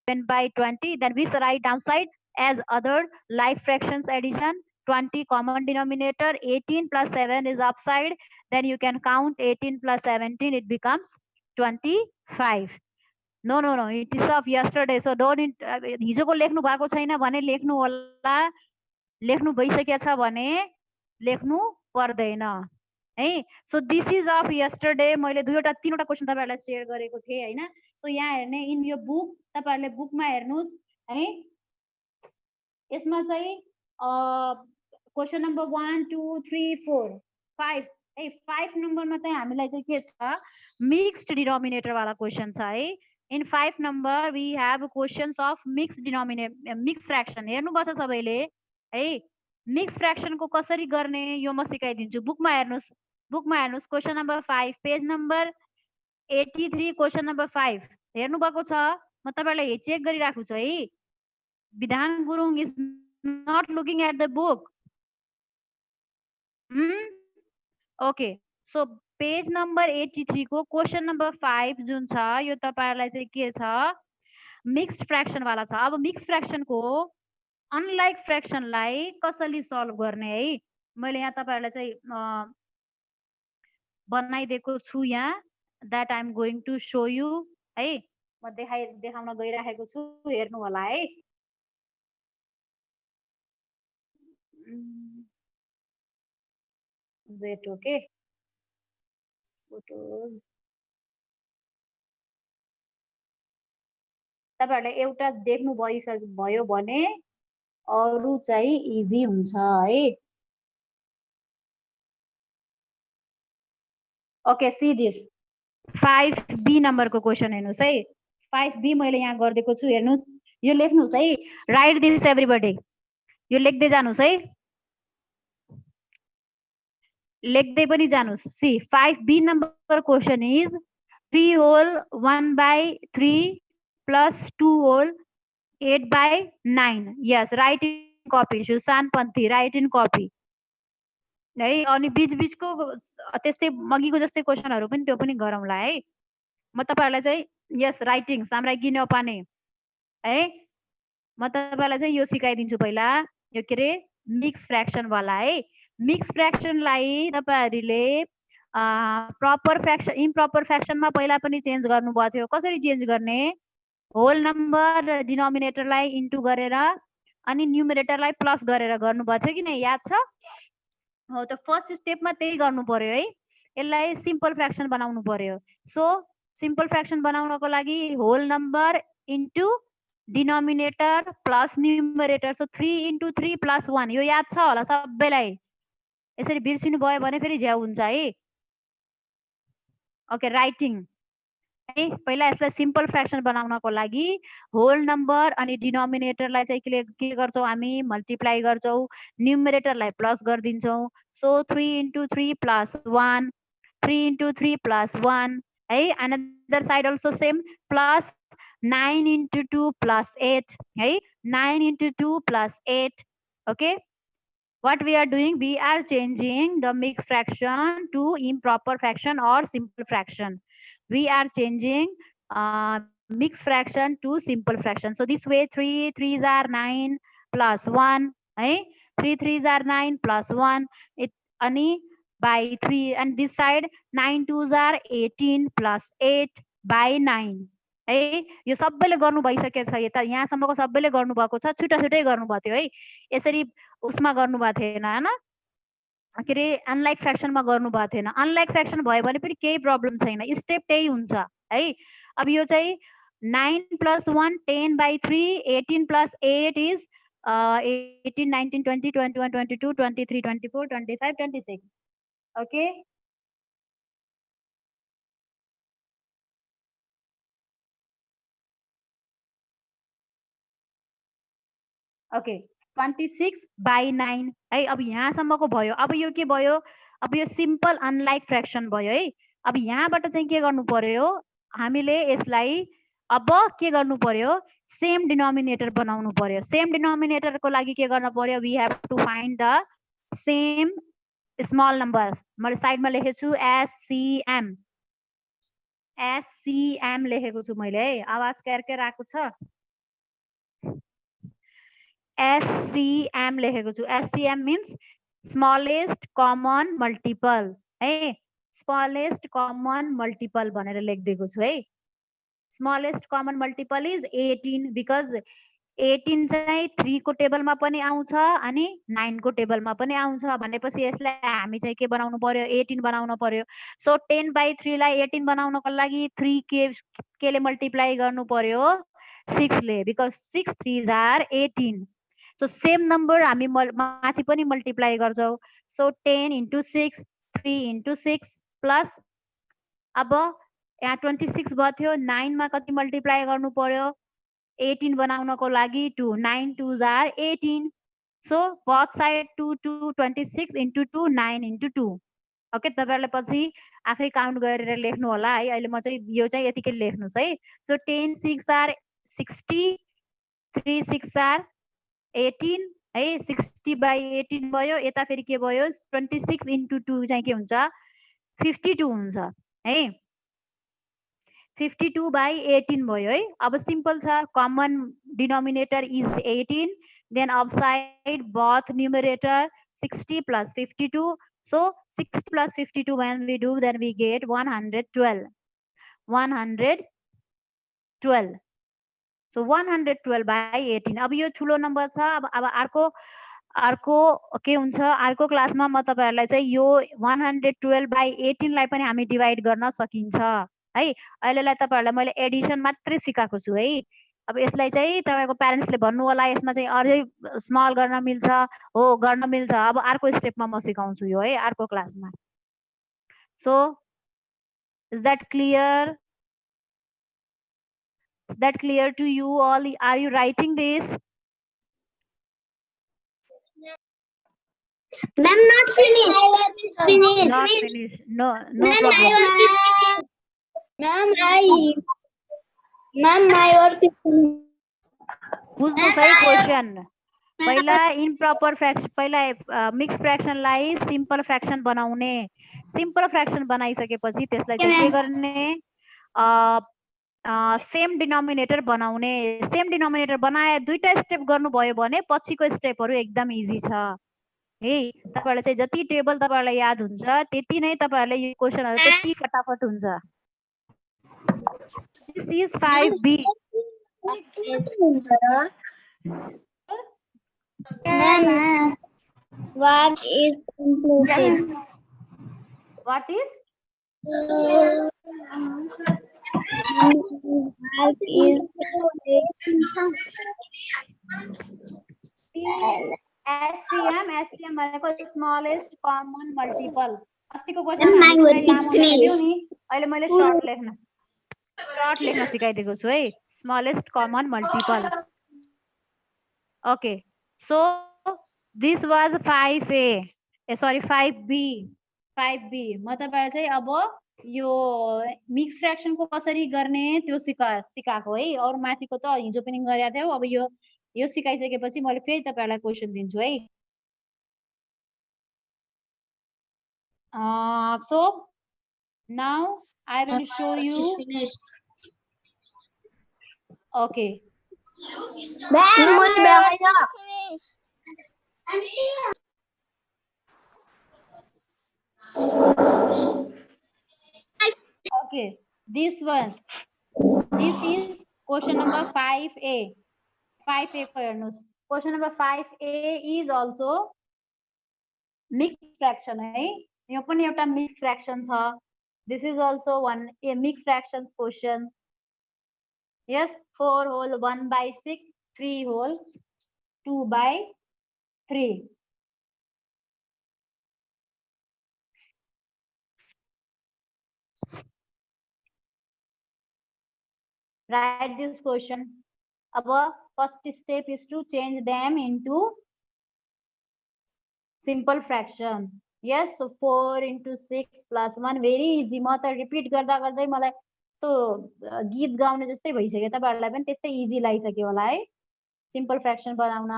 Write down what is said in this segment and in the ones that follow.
by 20. Then we write downside as other like fractions addition. 20 common denominator, 18 plus 7 is upside. Then you can count 18 plus 17, it becomes 25. No, it is of yesterday. So don't हिजोको लेख्नु भएको छैन भने लेख्नु होला, लेख्नु भइसकेछ भने लेख्नु पर्दैन है. So this is of yesterday. मैले दुईवटा तीनवटा क्वेशन तपाईहरुलाई शेयर गरेको थिए हैन. सो यहाँ हेर्ने इन यो बुक, तपाईहरुले बुकमा हेर्नुस् है. यसमा चाहिँ क्वेशन नम्बर 1 2 3 4 5 है. 5 नम्बरमा चाहिँ हामीलाई चाहिँ के छ, मिक्स्ड डिनोमिनेटर वाला क्वेशन छ है. In 5 number we have questions of mixed denominator, mix fraction. हेर्नुपर्छ सबैले है. मिक्स फ्र्याक्सन को कसरी गर्ने यो म सिकाइदिन्छु. बुकमा हेर्नुस्, बुकमा हेर्नुस्. Question number 5 page number 83 question number 5 हेर्नु भएको छ. म तपाईहरुलाई चेक गरिराख्छु छु है. विधान Gurung is not looking at the book. Okay, so page number 83 को क्वेशन नम्बर 5 जुन छ यो तपाईहरुलाई चाहिँ के छ, मिक्स्ड फ्र्याक्सन वाला छ. अब मिक्स फ्र्याक्सन को अनलाइक फ्र्याक्सन लाई कसरी सल्भ गर्ने है, मैले यहाँ तपाईहरुलाई चाहिँ बनाइदिएको छु यहाँ. That I am going to show you है. म देखाउन गइराखेको छु, हेर्नु होला है. Wait, okay. Photos. तपाईहरुले एउटा देख्नु भयो भने अरु चाहिँ इजी हुन्छ है. Okay, see this 5B number को क्वेशन हेर्नुस् है. 5B मैले यहाँ गर्दिएको छु, हेर्नुस्. यो लेख्नुस् है. Write this everybody. यो लेख्दै जानुस् है, लेख्दै पनि जानुस्. See 5B number question is 3 whole 1 by 3 plus 2 whole 8 by 9. Yes, write in copy. Sushan Panthi write in copy है. अनि बीच बीचको त्यस्तै मगिको जस्तै क्वेशनहरु पनि त्यो पनि गरौँला है. म तपाईहरुलाई चाहिँ यस राइटिङ सामराई गिन पाने है. म तपाईहरुलाई चाहिँ यो सिकाइदिन्छु पहिला. यो के रे मिक्स फ्र्याक्सन वाला है. मिक्स फ्र्याक्सन लाई तपाईहरुले प्रपर फ्र्याक्सन, इम्प्रपर फ्र्याक्सनमा पहिला पनि चेन्ज गर्नु भएको थियो. कसरी चेन्ज गर्ने, होल नम्बर र डिनोमिनेटरलाई इन्टु गरेर अनि न्युमरेटरलाई प्लस गरेर गर्नु भएको थियो कि नै, याद छ? हो, त फर्स्ट स्टेपमा त्यही गर्नु पर्यो है. यसलाई सिम्पल फ्र्याक्सन बनाउनु पर्यो. सो सिम्पल फ्र्याक्सन बनाउनको लागि whole number into denominator plus numerator. So 3 into 3 plus 1 यो याद छ होला सबैलाई. यसरी बिर्सिनु भयो भने फेरि झ्याउ हुन्छ है. ओके, राइटिङ है. पहिला यसलाई सिम्पल फ्र्याक्सन बनाउनको लागि होल नम्बर अनि डिनोमिनेटरलाई चाहिँ के गर्छौं हामी, मल्टिप्लाई गर्छौं. न्युमरेटरलाई प्लस गरिदिन्छौं. So 3 into 3 plus 1, 3 into 3 plus 1 है. Another side also same, plus 9 into 2 plus 8 है. 9 into 2 plus 8. Okay, what we are doing, we are changing the mixed fraction to improper fraction or simple fraction. We are changing mixed fraction to simple fraction. So this way 3 3s are 9 plus 1 है. 3 3s are 9 plus 1 it ani by 3, and this side 9 2s are 18 plus 8 by 9 है. यो सबैले गर्नु भइसकेछ. यता यहाँसम्मको सबैले गर्नु भएको छ. छुट्टा छुट्टै गर्नु भएको थियो है. यसरी उसमा गर्नु भएको थिएन हैन, के रे अनलाइक फ्र्याक्सनमा गर्नु भएको थिएन. अनलाइक फ्र्याक्सन भयो भने पनि केही प्रब्लम छैन, स्टेप त्यही हुन्छ है. अब यो चाहिँ 9 plus 1 10 by 3, 18 plus 8 is 18 19 20 21 22 23 24 25 26. Okay, okay 26 by 9 है. अब यहाँसम्मको भयो. अब यो के भयो, अब यो सिम्पल अनलाइक फ्र्याक्सन भयो है. अब यहाँबाट चाहिँ के गर्नु पर्यो, हामीले यसलाई अब के गर्नु पर्यो, सेम डिनोमिनेटर बनाउनु पर्यो. सेम डिनोमिनेटरको लागि के गर्न पर्यो, we have to find the same small numbers. मैले साइडमा लेखेको छु एससीएम लेखेको छु मैले है. आवाज केरकेर आएको छ. एससीएम लेखेको छु। SCM means smallest common multiple है, स्मलेस्ट कमन मल्टिपल भनेर लेखिदिएको छु है। Smallest common multiple is 18 because 18 चाहिँ 3 को टेबलमा पनि आउँछ अनि 9 को टेबलमा पनि आउँछ भनेपछि यसलाई हामी चाहिँ के बनाउनु पर्यो, 18 बनाउनु पर्यो। सो 10/3 लाई 18 बनाउनको लागि 3 केले मल्टिप्लाई गर्नु पर्यो, 6 ले, because 6 3s are 18। So same number हामी माथि पनि मल्टिप्लाई गर्छौँ। सो 10 into 6 3 into 6 प्लस अब यहाँ 26 भयो थियो, 9 मा कति मल्टिप्लाई गर्नु पर्यो 18 बनाउनको लागि 2, 9 2s are 18। So both side 2 2 26 into 2 9 into 2। Okay, तपाईहरुले पछि आफै काउन्ट गरेर लेख्नु होला है। अहिले म चाहिँ यो चाहिँ यतिकै लेख्नुस् है। सो 10 6 आर 60, 3 6 आर 18 है, 60/18 भयो। यता फेरि के भयो 26 into 2 चाहिँ के हुन्छ 52 हुन्छ है। 52/18 भयो है। अब सिम्पल छ, common denominator is 18, then upside both numerator 60 plus 52. So 60 plus 52 when we do, then we get 112. 112. So 112/18। अब यो ठुलो नम्बर छ। अब अर्को के हुन्छ, अर्को क्लासमा म तपाईहरुलाई चाहिँ यो 112/18 लाई पनि हामी डिवाइड गर्न सकिन्छ है। अहिलेलाई तपाईहरुलाई मैले एडिसन मात्रै सिकाएको छु है। अब यसलाई चाहिँ तपाईको प्यारेन्ट्सले भन्नु होला यसमा चाहिँ अझै स्मल गर्न मिल्छ, हो गर्न मिल्छ। अब अर्को स्टेपमा म सिकाउँछु यो है, अर्को क्लासमा। So is that clear? Is that clear to you all? Are you writing this? Ma'am, not finished. Finished. Not finished. No Ma'am, problem. Ma'am, my work is finished. बुझ्नु सही क्वेशन। पहिला इम्प्रपर फ्र्याक्सन, पहिला मिक्स फ्र्याक्सनलाई सिम्पल फ्र्याक्सन बनाउने। Simple fraction बनाइसकेपछि त्यसलाई चाहिँ के गर्ने, सेम डिनोमिनेटर बनाउने। सेम डिनोमिनेटर बनाए दुईटा स्टेप गर्नुभयो भने पछिको स्टेपहरु एकदम इजी छ है। तपाईहरुलाई चाहिँ जति टेबल तपाईहरुलाई याद हुन्छ त्यति नै तपाईहरुले यो क्वेशनहरु त्यति फटाफट हुन्छ। This is 5B. Ma'am, what is included? What is? SCM भनेको स्मलेस्ट कमन मल्टिपल। अस्तिको क्वेशन नि अहिले मैले सर्ट लेख्न सिकाइदिएको छु है। Smallest common multiple. Okay, so this was 5A, sorry 5B। 5B म तपाईहरुलाई चाहिँ अब यो मिक्स फ्र्याक्सन को कसरी गर्ने त्यो सिकाएको है। और माथिको त हिजो पनि गरेका थियौ। अब यो सिकाइसकेपछि मैले फेरि तपाईहरुलाई क्वेशन दिन्छु है। So now I will show you. Okay. Okay, this one. This is question number 5A. 5A को हेर्नुस्। Question number 5A is also mixed fraction है। यो पनि एउटा mixed fraction छ। This is also a mixed fractions question. Yes, 4 whole 1/6, 3 whole 2/3. Write this question. Our first step is to change them into simple fraction. Yes, so 4 into 6 plus 1. Very easy. म त repeat गर्दा गर्दै मलाई तो गीत गाउने जस्तै भइसक्यो। तपाईहरुलाई पनि त्यस्तै इजी लागिसक्यो होला है। सिम्पल फ्र्याक्सन बनाउन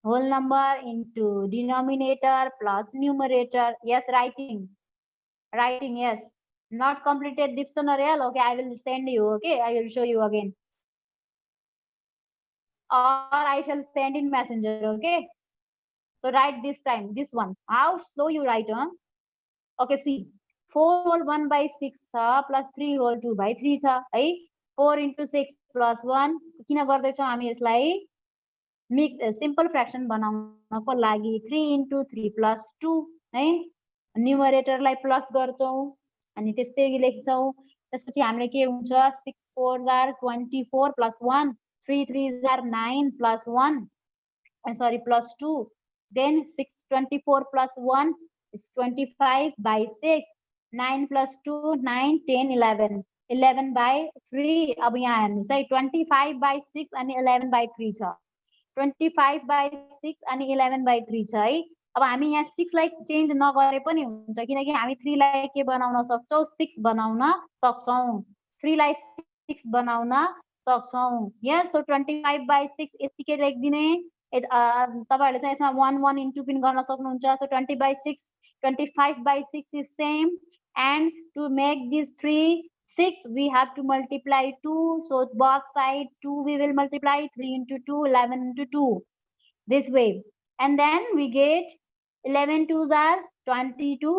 whole number into denominator plus numerator. Yes, writing, yes. Not completed dictionary. Okay, I will send you. Okay, I will show you again. or I shall send in messenger. Okay, so write this time, this one. How slow you write, huh? Okay, see, 4 whole 1 by 6 plus 3 whole 2 by 3 है 4 into 6 plus 1 किन गर्दैछौँ हामी यसलाई simple fraction बनाउनको लागि 3 into 3 plus 2 है न्युमरेटरलाई plus गर्छौँ अनि त्यस्तै लेख्छौँ त्यसपछि हामीले के हुन्छ 6 4 are 24 plus 1 3 3 are 9 plus 1 sorry plus 2 then 624 plus 1 is 25 by 6 9 plus 2 9 10 11 11 by 3 अब यहाँ हेर्नुस् है 25 by 6 अनि 11 by 3 छ 25 by 6 अनि 11 by 3 छ है अब हामी यहाँ 6 लाई चेन्ज नगरे पनि हुन्छ किनकि हामी 3 लाई के बनाउन सक्छौं 6 बनाउन सक्छौं 3 लाई 6 बनाउन सक्छौं यस so 25 by 6 यतिकै लेख्दिने तपाईहरुले चाहिँ यसमा 1 1 इन्टु पनि गर्न सक्नुहुन्छ so 20 by 6 25 by 6 is same and to make this 3 6 we have to multiply 2 so both side 2 we will multiply 3 into 2 11 into 2 this way and then we get 11 2s are 22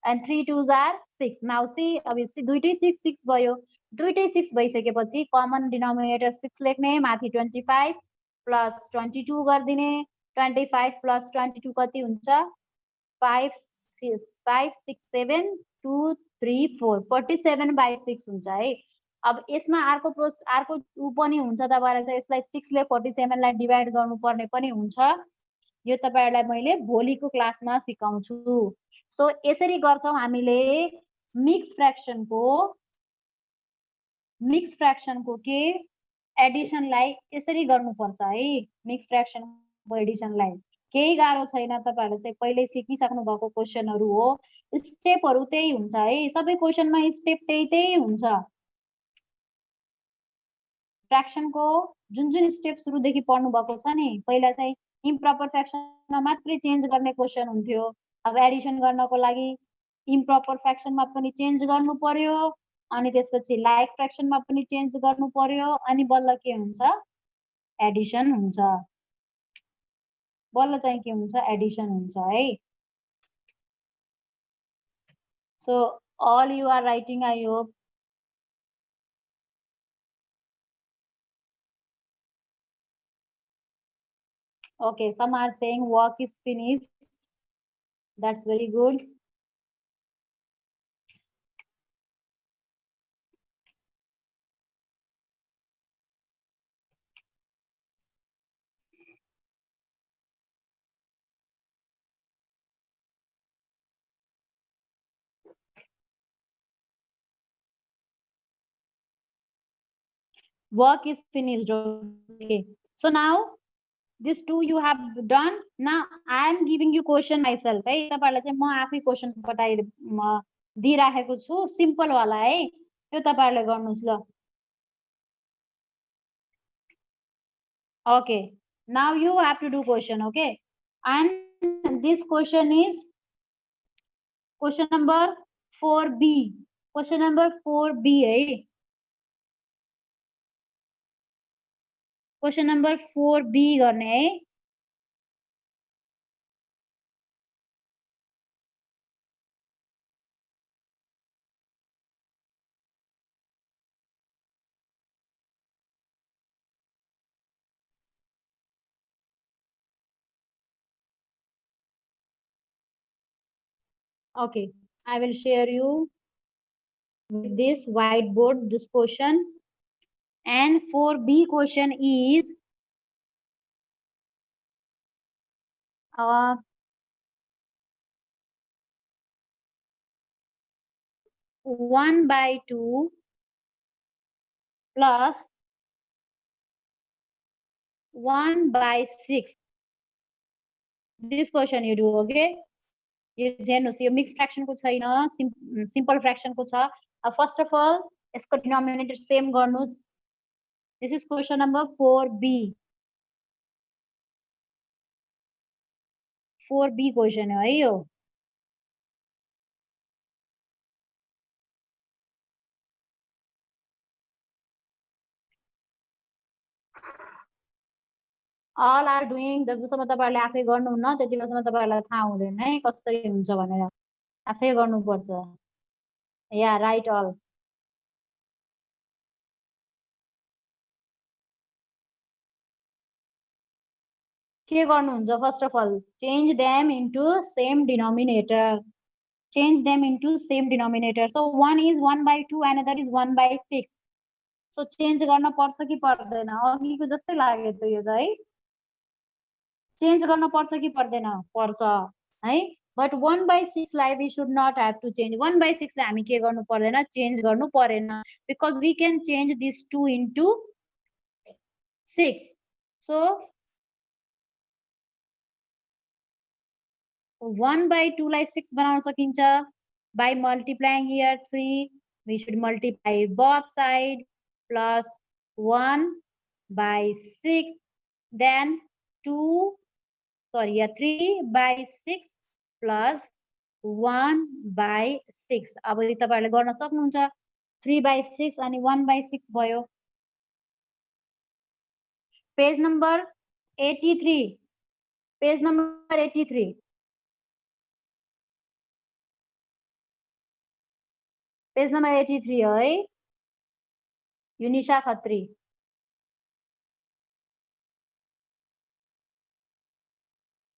and 3 2s are 6 now see obviously दुईटै 6 6 भयो दुईटै 6 भइसकेपछि common denominator 6 लेख्ने माथि 25 plus 22 गर्दिने 25 plus 22 कति हुन्छ 5 5 6 7 2 3 4 47 by 6 हुन्छ है अब यसमा अर्को उ पनि हुन्छ तपाईहरुले चाहिँ यसलाई 6 ले 47 लाई डिवाइड गर्नुपर्ने पनि हुन्छ यो तपाईहरुलाई मैले भोलिको क्लासमा सिकाउँछु सो यसरी गर्छौं हामीले मिक्स फ्र्याक्सनको के एडिसनलाई यसरी गर्नुपर्छ है मिक्स फ्र्याक्सनको एडिसनलाई केही गाह्रो छैन तपाईहरुले चाहिँ पहिले सिकिसक्नु भएको क्वेशनहरु हो स्टेपहरु त्यही हुन्छ है सबै क्वेशनमा स्टेप त्यही हुन्छ फ्र्याक्सनको जुन जुन स्टेप सुरुदेखि पढ्नु भएको छ नि पहिला चाहिँ इम्प्रोपर फ्र्याक्सनमा मात्रै चेन्ज गर्ने क्वेशन हुन्थ्यो अब एडिसन गर्नको लागि इम्प्रोपर फ्र्याक्सनमा पनि चेन्ज गर्नु पर्यो अनि त्यसपछि लाइक फ्र्याक्सनमा पनि चेन्ज गर्नु पर्यो अनि बल्ल के हुन्छ एडिसन हुन्छ बल्ल चाहिँ के हुन्छ एडिसन हुन्छ है so all you are writing I hope okay some are saying work is finished that's very good work is finished okay so now this two you have done now I am giving you question myself है तपाईहरुलाई चाहिँ म आफै question दिइराखेको छु simple वाला है त्यो तपाईहरुले गर्नुस् ल okay now you have to do question okay and this question is question number 4b question number 4b है question number 4b गर्ने है okay I will share you with this whiteboard this question and 4b question is 1 by 2 plus 1 by 6 this question you do okay यो हेर्नुस् यो mix फ्र्याक्सनको छैन simple फ्र्याक्सनको छ first of all यसको denominator same गर्नुस् this is question number 4b 4b question है यो all are doing, जबसम्म तपाईँहरूले आफै गर्नुहुन्न त्यति बेलासम्म तपाईँहरूलाई थाहा हुँदैन है कसरी हुन्छ भनेर, आफै गर्नुपर्छ। या राइट अल। के गर्नुहुन्छ first of all, change them into same denominator, change them into same denominator. So one is 1/2 another is 1/6. So change गर्न पर्छ कि पर्दैन, अघिको जस्तै लाग्यो त यो त है, चेन्ज गर्न पर्छ कि पर्दैन, पर्छ है। बट 1/6 लाई we should not have to change, 1/6 लाई हामी के गर्नु पर्दैन, चेन्ज गर्नु परेन, because we can change this 2 into 6. So 1/2 लाई 6 बनाउन सकिन्छ by multiplying here 3. We should multiply both sides plus 1/6, then 3/6 plus 1/6. अब यो तपाईहरुले गर्न सक्नुहुन्छ, 3/6 अनि 1/6 भयो। Page number 83, page number 83, page number 83 है, युनिशा खत्री।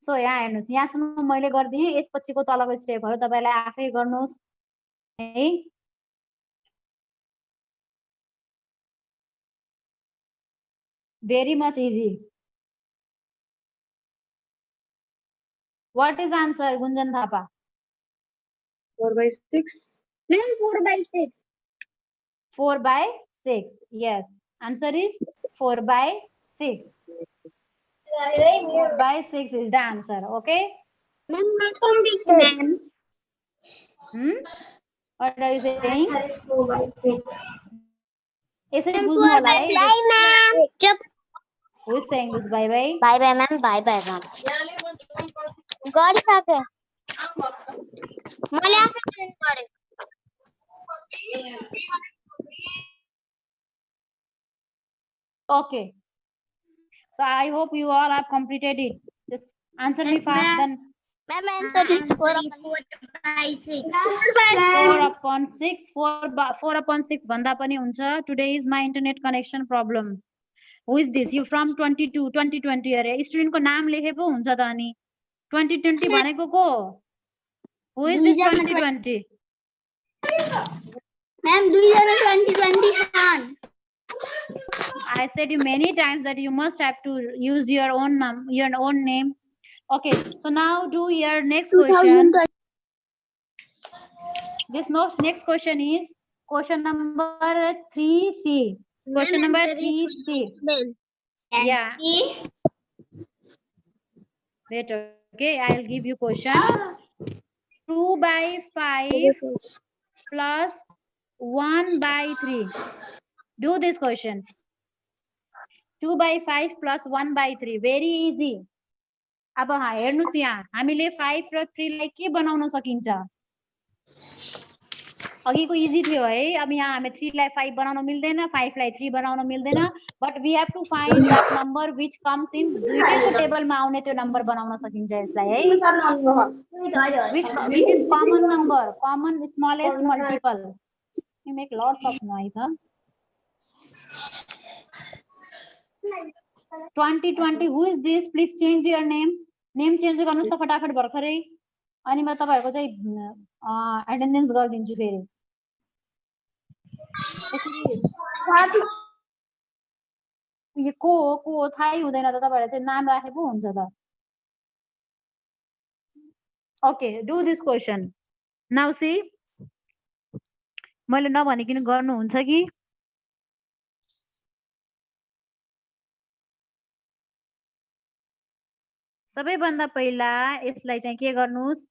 सो यहाँ हेर्नुस्, यहाँसम्म मैले गर्दिएँ, यसपछिको तलको स्टेपहरु तपाईले आफै गर्नुस् है। Very much easy. What is answer, Gunjan Thapa? 4/6. Ma'am, 4/6. 4/6. Yes. Answer is 4/6. 4/6 is the answer. Okay. Ma'am, not completed. What are you saying? Answer is 4/6. यसरी बुझ्नु होला है। Bye, ma'am. Chup. Who is saying this? Bye bye. Bye, bye, ma'am. Bye, bye, ma'am. God fucker. मैले आफै join गरे। Okay. So I hope you all have completed it. Just answer me fast then. Ma'am, answer is 4/6. 4/6. 4/6 भन्दा पनि हुन्छ। Today is my internet connection problem. Who is this? You from 2020 अरे, student को नाम लेखे पो हुन्छ त अनि 2020 भनेको को? Who is this 2020? Ma'am, 2020 fan. I said you many times that you must have to use your own name. Okay, so now do your next question. This next question is question number 3C. Question number 3C. Yeah. Wait, okay, I'll give you question. 2/5 plus 1/3. Do this question. 2/5 plus 1/3. Very easy. अब हेर्नुस् यहाँ हामीले 5 र 3 लाई के बनाउन सकिन्छ? अघिको इजी थियो है। अब यहाँ हामी 3 लाई 5 बनाउन मिल्दैन, 5 लाई 3 बनाउन मिल्दैन, but we have to find that number which comes in दुईटैको टेबलमा आउने त्यो नम्बर बनाउन सकिन्छ यसलाई है। Which is common number, common smallest multiple. You make lots of noise, huh? 2020, who is this? Please change your name. Name change गर्नुस् त फटाफट भर्खरै, अनि म तपाईहरुको चाहिँ एटेन्डेन्स गर्दिन्छु फेरि। यो को थाहै हुँदैन त तपाईहरुले चाहिँ नाम राखे पो हुन्छ त। Okay, do this question. Now see, मैले नभनिकिन गर्नुहुन्छ कि? सबैभन्दा पहिला यसलाई चाहिँ के गर्नुस्,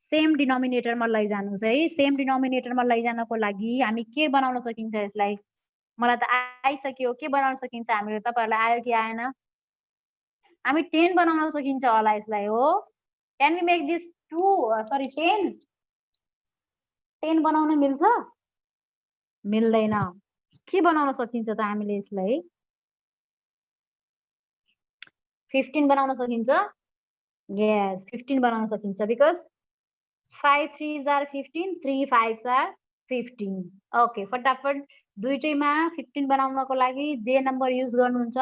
सेम डिनोमिनेटरमा लैजानुस् है। सेम डिनोमिनेटरमा लैजानको लागि हामी के बनाउन सकिन्छ यसलाई? मलाई त आइसक्यो, के बनाउन सकिन्छ हामीले? तपाईहरुलाई आयो कि आएन? हामी 10 बनाउन सकिन्छ होला यसलाई हो। Can we make this 10? 10 बनाउन मिल्छ? मिल्दैन। के बनाउन सकिन्छ त हामीले यसलाई? 15 बनाउन सकिन्छ यस 15 बनाउन सकिन्छ because 5 3s are 15 3 5s are 15 okay फटाफट दुईटैमा 15 बनाउनको लागि जे नम्बर युज गर्नुहुन्छ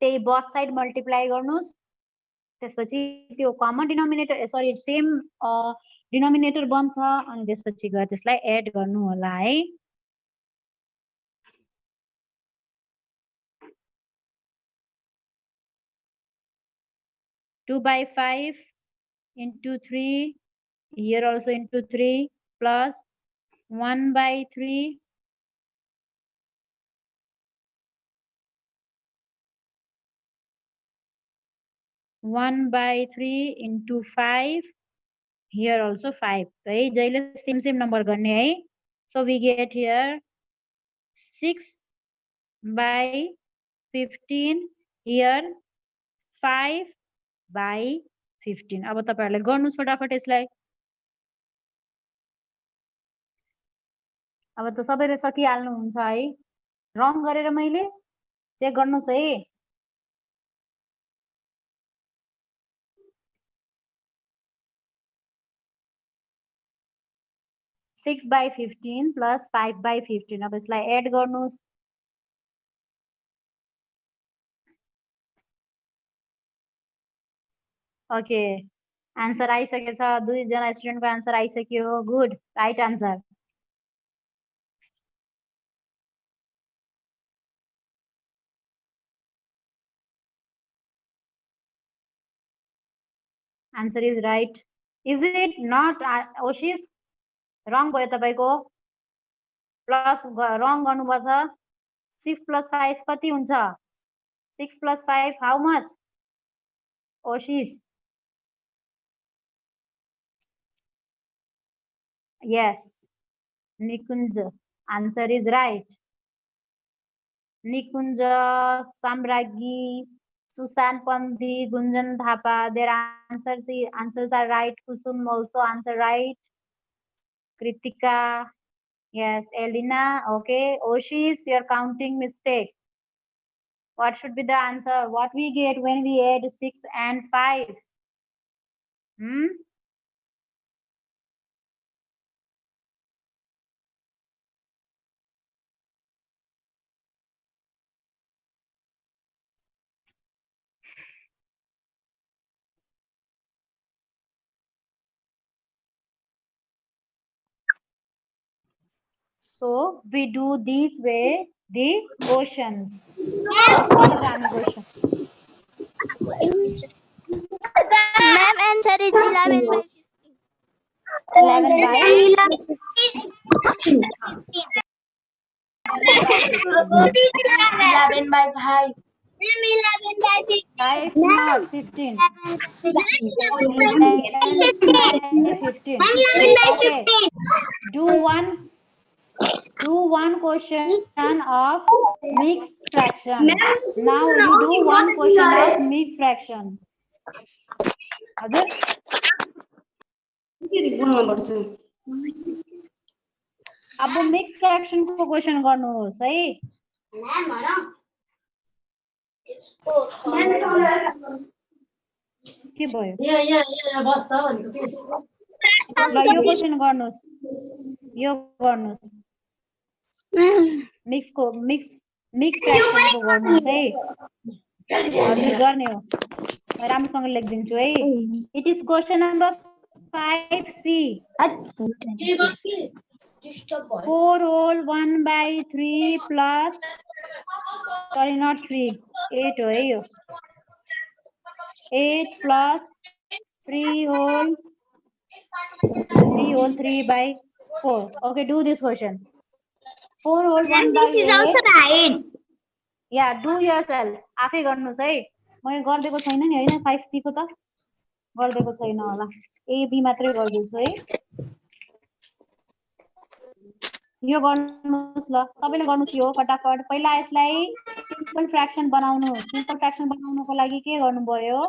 त्यही बोथ साइड मल्टिप्लाई गर्नुस् त्यसपछि त्यो common denominator sorry same denominator बन्छ अनि त्यसपछि गएर त्यसलाई एड गर्नु होला है two by 5 into 3 here also into 3 plus 1 by 3 1 by 3 into 5 here also 5 है जहिले same number गर्ने है so we get here 6 by 15 here 5 by 15 अब तपाईहरुले गर्नुस् फटाफट यसलाई अब त सबैले सकिहाल्नु हुन्छ है रङ गरेर मैले चेक गर्नुस् है 6 by 15 plus 5 by 15 अब यसलाई एड गर्नुस् ओके आन्सर आइसकेछ दुई जना स्टुडेन्टको आन्सर आइसक्यो good right answer answer is right is it not ओशिस रङ भयो तपाईको प्लस रङ गर्नुपर्छ 6 plus 5 कति हुन्छ 6 plus 5 हाउ मच ओशिस yes निकुञ्ज आन्सर इज राइट निकुञ्ज साम्राज्ञी सुशान पन्थी गुञ्जन Thapa their answers are right kusum also answer right kritika yes elina okay oshis your counting mistake what should be the answer what we get when we add 6 and 5 So we do this way the questions. Ma'am, answer is 11 by 11 by 11 by 5. 11 by 5 not 15. 11 by 15. Okay. Do one question of mixed fraction. Now you do one question of mixed fraction. हजुर अब mix fraction को question गर्नुहोस् है के भयो ल यो question गर्नुहोस् मिक्स फ्र्याक्सन को गर्नुहोस् है हजुर गर्ने हो राम्रोसँग लेखिदिन्छु है it is question number 5C 4 whole 1 by 3 plus sorry not 3 8 हो है यो 8 plus 3 whole 3 by 4 okay do this question 4 whole 1 by 8 this is also right. yeah do yourself आफै गर्नुस् है मैले गर्देको छैन नि हैन 5C को त गर्देको छैन होला A B मात्रै गर्दैछु है यो गर्नुस् ल सबैले गर्नुस् यो फटाफट पहिला यसलाई सिम्पल फ्र्याक्सन बनाउनको लागि के गर्नुभयो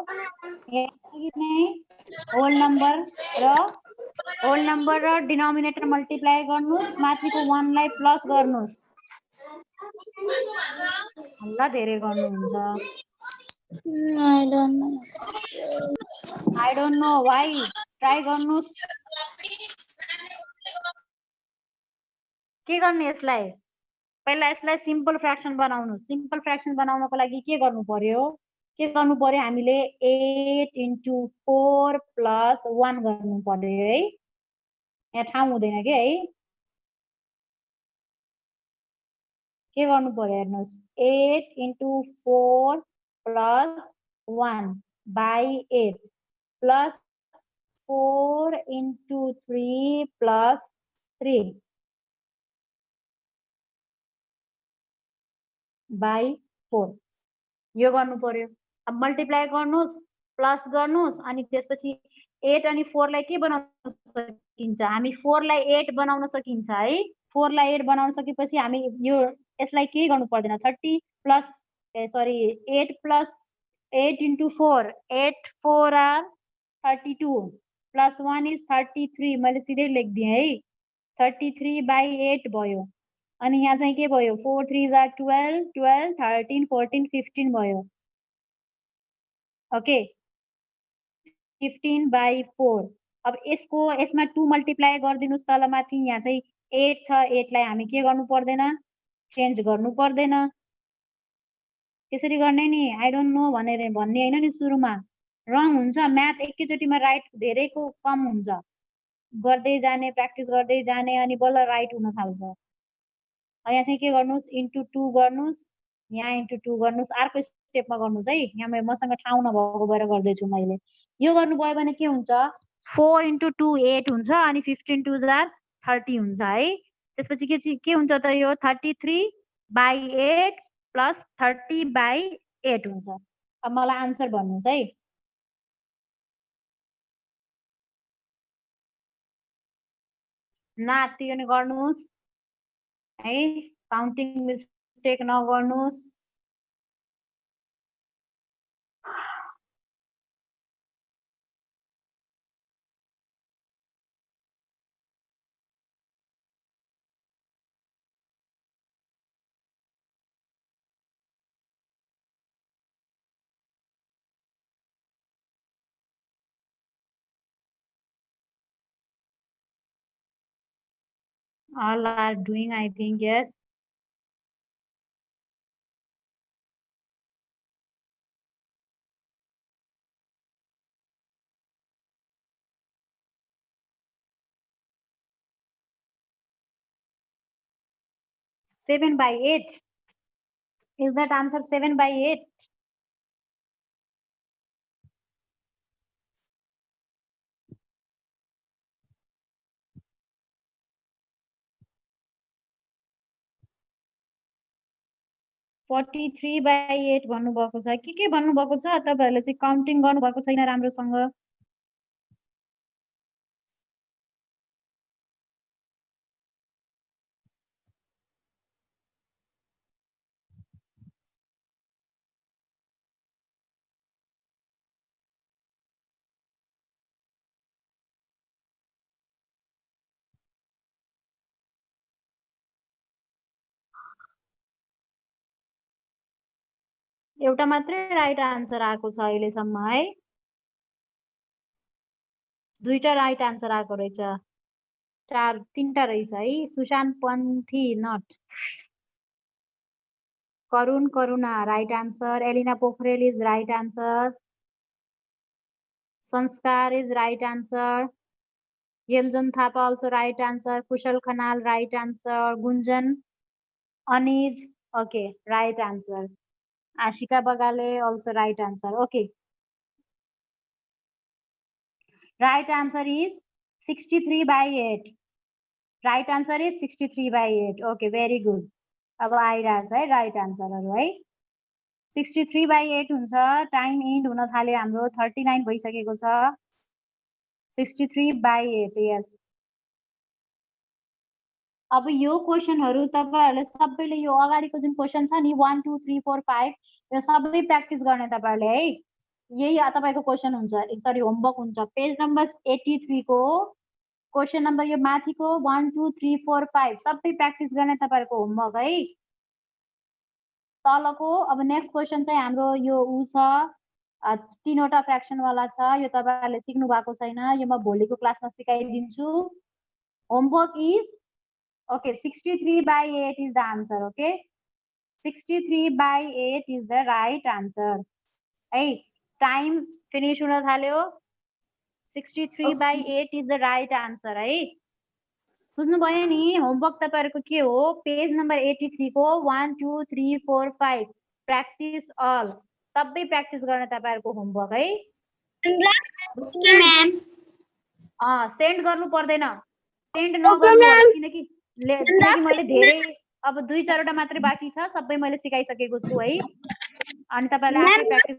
होल नम्बर र डिनोमिनेटर मल्टिप्लाई गर्नुस् माथिको 1 लाई प्लस गर्नुस् ल धेरै गर्नुहुन्छ I don't know. I don't know why. Try गर्नुस् के गर्ने यसलाई पहिला यसलाई सिम्पल फ्र्याक्सन बनाउनु सिम्पल फ्र्याक्सन बनाउनको लागि के गर्नु पर्यो हामीले 8 * 4 + 1 गर्नु पर्यो है यहाँ ठाउँ हुँदैन के है के गर्नु पर्यो हेर्नुस् 8 * 4 + 1 / 8 plus 4 * 3 plus 3 by 4 यो गर्नु पर्यो अब मल्टिप्लाई गर्नुस् प्लस गर्नुस् अनि त्यसपछि 8 अनि 4 लाई के बनाउन सकिन्छ हामी 4 लाई 8 बनाउन सकिन्छ है 4 लाई 8 बनाउन सकेपछि हामी यो यसलाई के गर्नु पर्दैन 30 plus sorry 8 plus 8 * 4 8 4 are 32 plus 1 is 33 मैले सिधै लेख्दिए है 33/8 भयो अनि यहाँ चाहिँ के भयो 4 3s are 12 12 13 14 15 भयो ओके 15/4 अब यसमा 2 मल्टिप्लाई गरिदिनुस् तलमाथि यहाँ चाहिँ 8 छ 8 लाई हामी के गर्नु पर्दैन चेन्ज गर्नु पर्दैन त्यसरी गर्ने नि आई डोन्ट नो भनेर भन्ने हैन नि सुरुमा रङ हुन्छ म्याथ एकैचोटीमा राइट धेरैको कम हुन्छ गर्दै जाने प्र्याक्टिस गर्दै जाने अनि बल्ल राइट हुन थाल्छ यहाँ चाहिँ के गर्नुस् * 2 गर्नुस् यहाँ * 2 गर्नुस् अर्को स्टेपमा गर्नुस् है यहाँ मसँग ठाउँ नभएको भएर गर्दै छु मैले यो गर्नुभयो भने के हुन्छ 4 * 2 8 हुन्छ अनि 15 2s are 30 हुन्छ है त्यसपछि के हुन्छ त यो 33/8 plus 30/8 हुन्छ अब मलाई आन्सर भन्नुस् है नातिनी गर्नुस् है काउन्टिङ मिस्टेक नगर्नुस् all are doing I think yes 7/8 is that answer 7/8 43/8 भन्नुभएको छ के भन्नुभएको छ तपाईहरुले चाहिँ काउन्टिङ गर्नुभएको छैन राम्रोसँग एउटा मात्रै राइट आन्सर आएको छ अहिलेसम्म है दुईटा राइट आन्सर आएको रहेछ तीनटा रहेछ है Sushant Panthi not Karun Karuna right answer Elina Pokharel is right answer Sanskar is right answer Yeljan Thapa also right answer Kushal Khanal right answer Gunjan Anij okay right answer Ashika Bagale also right answer okay right answer is 63/8 right answer is 63/8 okay very good अब आइरहेछ है right आन्सरहरु है 63/8 हुन्छ time and हुन थाल्यो हाम्रो 39 भइसकेको छ 63/8 yes अब यो क्वेशनहरु तपाईहरुले सबैले यो अगाडिको जुन क्वेशन छ नि 1 2 3 4 5 यो सबै प्र्याक्टिस गर्ने तपाईहरुले है यही तपाईको क्वेशन हुन्छ सरी होमवर्क हुन्छ पेज नम्बर 83 को क्वेशन नम्बर यो माथिको 1 2 3 4 5 सबै प्र्याक्टिस गर्ने तपाईहरुको होमवर्क है तलको अब नेक्स्ट क्वेसन चाहिँ हाम्रो यो उ छ 3वटा फ्र्याक्सन वाला छ यो तपाईहरुले सिक्नु भएको छैन यो म भोलिको क्लासमा सिकाइदिन्छु homework is okay 63/8 is the answer okay 63/8 is the right answer है टाइम फिनिश हुन थाल्यो 63/8 इज द राइट आन्सर है बुझ्नु भयो नि होमवर्क तपाईहरुको के हो पेज नम्बर 83 को 1 2 3 4 5 प्र्याक्टिस अल सबै प्र्याक्टिस गर्ने तपाईहरुको होमवर्क है ओके म्याम सेन्ड गर्नु पर्दैन सेन्ड नगर्नु होला किनकि मैले धेरै अब 2-4 वटा मात्रै बाँकी छ सबै मैले सिकाइसकेको छु है अनि तपाईहरुले आफै प्र्याक्टिस